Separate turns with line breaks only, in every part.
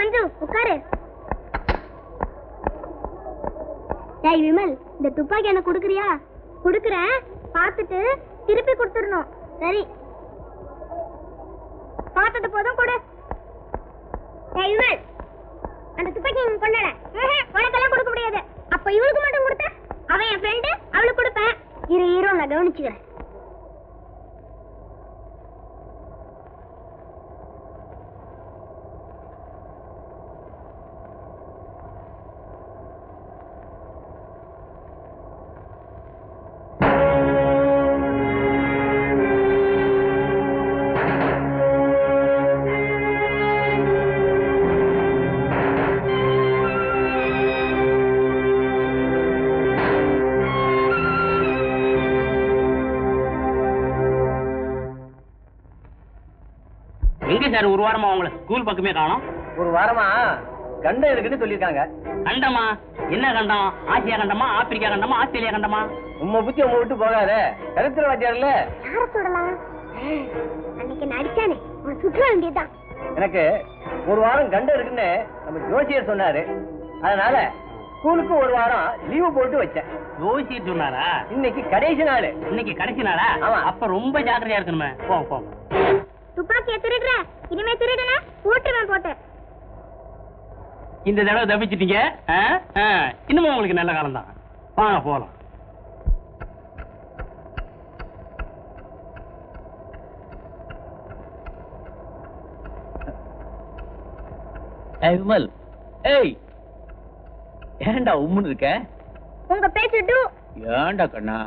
மஞ்சு உட்காரு. டேய் விமல், இந்த துப்பாக்கி எனக்கு கொடுக்குறியா? கொடுக்குறேன், பார்த்துட்டு திருப்பி கொடுத்துடணும். சரி, பார்த்தது போதும் கொடு. டேய் விமல், அந்த துப்பாக்கி இங்க கொண்டாட. உனக்கெல்லாம் கொடுக்க முடியாது. அப்ப இவளுக்கு மட்டும் கொடுத்த? அவன் என் ஃப்ரெண்டு, அவளுக்கு கொடுப்பேன். இரு நான் கவனிச்சுக்கிறேன்.
ஒரு வாரமா உங்களை ஸ்கூல் பக்கமே காணோம்.
ஒரு வாரமா கண்டம் இருக்குன்னு சொல்லிருக்காங்க.
கண்டமா? என்ன கண்டம்? ஆசியா கண்டமா, ஆப்பிரிக்கா கண்டமா, ஆஸ்திரேலியா கண்டமா?
உம்ம புத்தி உங்க விட்டு போகாத. கருத்துற வாத்தியார்ல
யார சொல்லலாம்? அன்னைக்கு நடிச்சானே, அவன் சுற்ற வேண்டியதுதான்.
எனக்கு ஒரு வாரம் கண்டம் இருக்குன்னு நம்ம ஜோசியர் சொன்னாரு. அதனால ஸ்கூலுக்கு ஒரு வாரம் லீவு போட்டு வச்சேன்.
ஜோசியர் சொன்னாரா?
இன்னைக்கு கடைசி நாள்.
இன்னைக்கு கடைசி நாளா? அப்ப ரொம்ப ஜாக்கிரதையா இருக்கணுமே. போ.
துப்பாக்கிய திருடுற, இனிமே திருடுன போட்டுருவேன் போட்டு.
இந்த தடவை தப்பிச்சிட்டீங்க. இன்னமும் உங்களுக்கு நல்ல காலம் தான். வாங்க போலாம்.
விமல், ஏய் ஏண்டா உம்முன்னு இருக்க?
உங்க பேச்சுட்டு
ஏண்டா கண்ணா?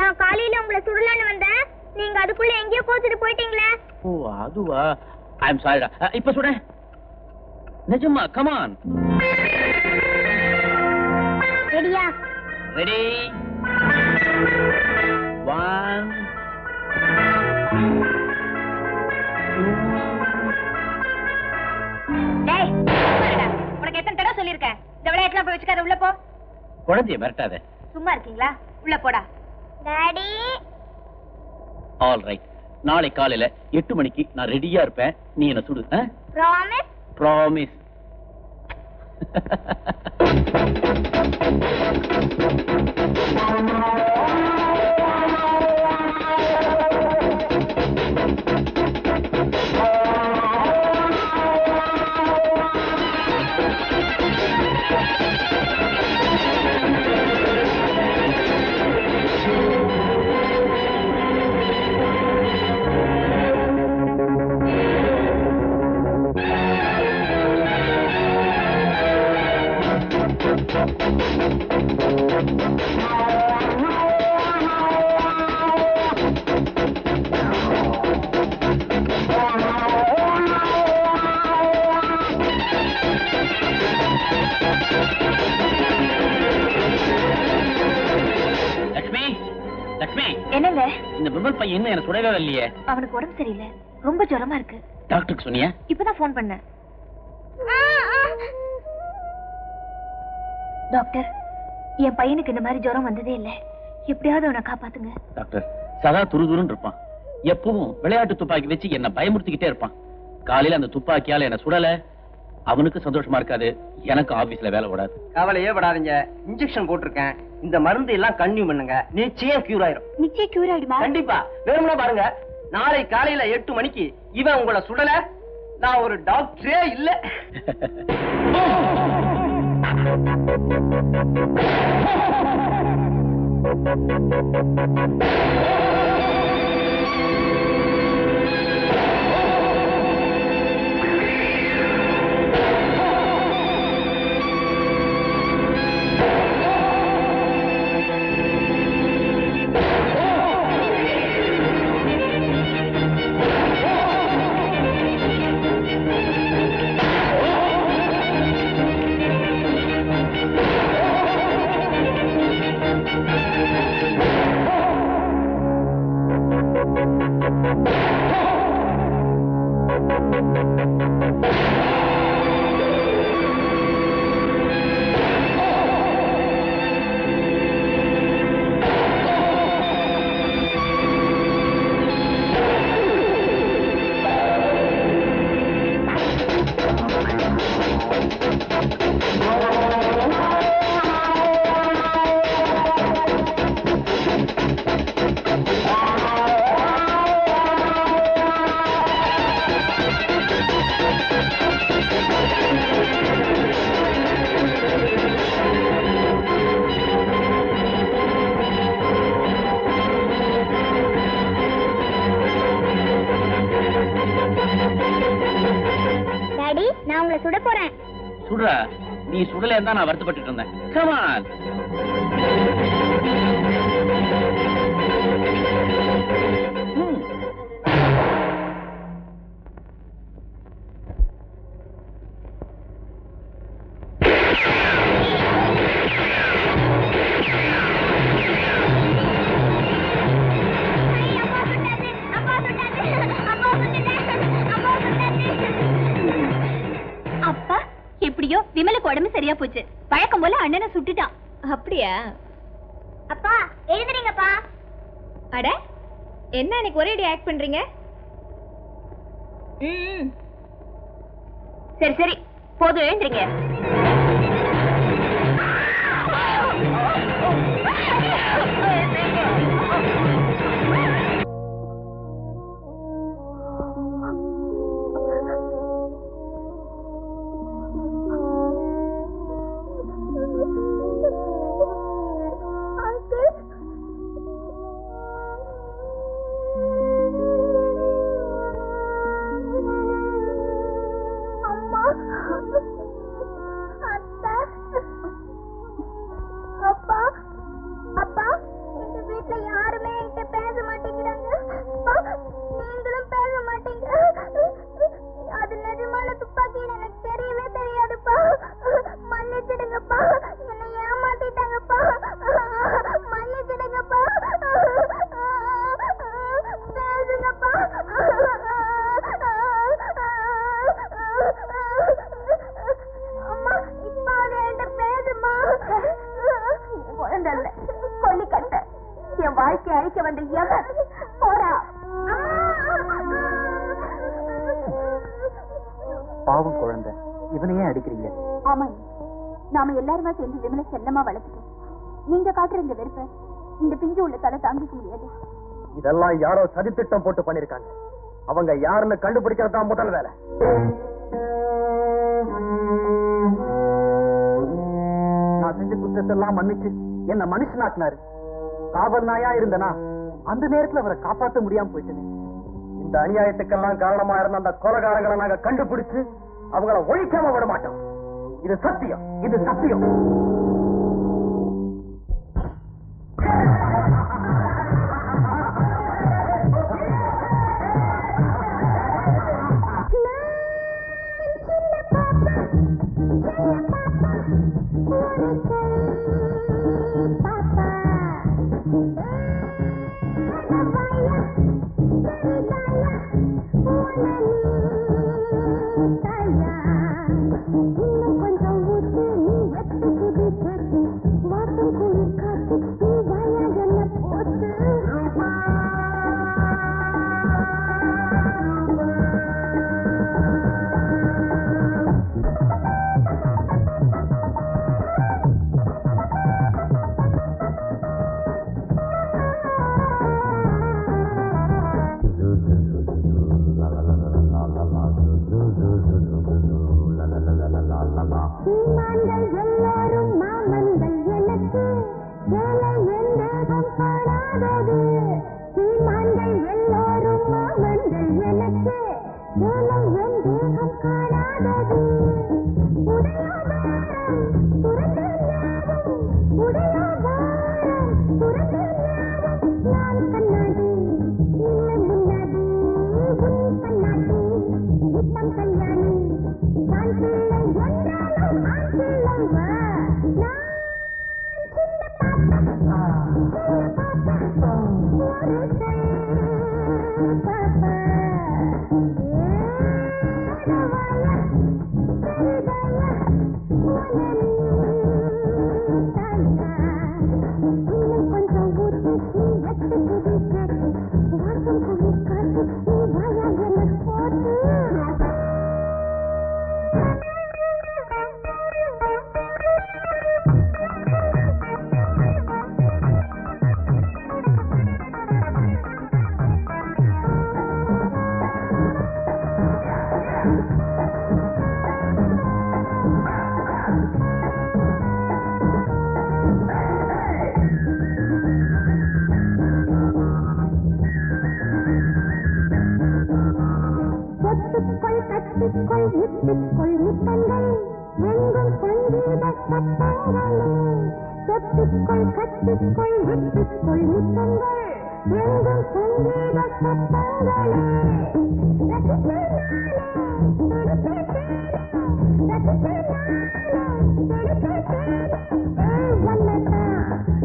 நான் காலையில உங்களை சுடலான்னு வந்தேன், நீங்க அதுக்குள்ள எங்கேயோ கோச்சிட்டு போயிட்டீங்களே.
ஓ அதுவா? ஐ அம் சாரிடா. இப்ப சுட நிஜமா? Come on.
ரெடியா?
ரெடி. 1
டேய் உனக்கு எத்தனை தடவை சொல்லிருக்கேன், இந்த விளையாட்டுலாம் போய் வச்சுக்காத, உள்ள போ.
குழந்தைய மிரட்டாத.
சும்மா இருக்கீங்களா? உள்ள போடா. டாடி.
All right. நாளை காலையில 8 மணிக்கு நான் ரெடியா இருப்பேன். நீ என்ன சுடு.
ப்ராமிஸ்?
ப்ராமிஸ்.
என்னங்க
இந்த விமல் பையன் இன்னும் எனக்கு சுடவே இல்லையே.
அவனுக்கு உடம்பு சரியில்லை, ரொம்ப ஜுரமா இருக்கு.
டாக்டருக்கு சொன்னியா?
இப்பதான் போன் பண்ணேன். டாக்டர், என் பையனுக்கு இந்த மாதிரி ஜுரம் வந்ததே இல்ல, எப்படியாவது அவனை காப்பாத்துங்க.
டாக்டர் சதா துருதுருன்னு இருப்பான். எப்பவும் விளையாட்டு துப்பாக்கி வச்சு என்ன பயமுறுத்திக்கிட்டே இருப்பான். காலையில அந்த துப்பாக்கியால என்ன சுடல, அவனுக்கு சந்தோஷமா இருக்காது, எனக்கு ஆபீஸ்ல வேலை விடாது. கவலையே படாதீங்க, இன்ஜெக்ஷன் போட்டிருக்கேன். இந்த மருந்து எல்லாம் கன்டினியூ பண்ணுங்க, நிச்சயம் கியூர் ஆயிரும்.
நிச்சயம் கியூர் ஆயிடுமா?
கண்டிப்பா. வேணும்னா பாருங்க, நாளை காலையில 8 மணிக்கு இவன் உங்களை சுடல, நான் ஒரு டாக்டரே இல்ல.
அவளை சுட போறேன்.
சுடுற, நீ சுடல இருந்தா நான் வருத்தப்பட்டு இருந்தேன். Come on.
அப்பா எப்படியோ விமலுக்கு உடம்பு சரியா போச்சு. பழக்கம் போல அண்ணனை சுட்டுட்டான். அப்படியா? அப்பா எழுதுறீங்கப்பா. அட என்ன எனக்கு ஒரே ஆக்ட் பண்றீங்க? சரி சரி போதும் எழுந்துறீங்க.
பாவம் குழந்தை, இவனையே அடிக்கிறீங்க?
ஆமா, நாம எல்லாருமா சேர்ந்து விமலை செல்லமா வளர்த்துட்டோம். நீங்க காட்டுற இந்த வெறுப்ப இந்த பிஞ்சு உள்ள தலை தாங்கிக்க முடியாது.
இதெல்லாம் யாரோ சதித்திட்டம் போட்டு பண்ணிருக்காங்க. அவங்க யாருன்னு கண்டுபிடிக்கிறதா முதல் வேலை. நான் செஞ்ச குற்றத்தெல்லாம் மன்னிச்சு என்ன மனுஷனாக்குனாரு. காவல் நாயா இருந்தனா அந்த நேரத்துல அவரை காப்பாற்ற முடியாம போயிட்டேன். இந்த அநியாயத்துக்கெல்லாம் காரணமா இருந்த அந்த கொலைகாரங்களை நாங்க கண்டுபிடிச்சு அவங்கள ஒழிக்காம விட மாட்டோம். இது சத்தியம், இது சத்தியம்.
விட்டுக்கொள் விட்டுக்கொள் முத்தங்கள் எங்கும் சங்கீத சத்தங்களே ரசிப்பேன்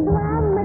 நானே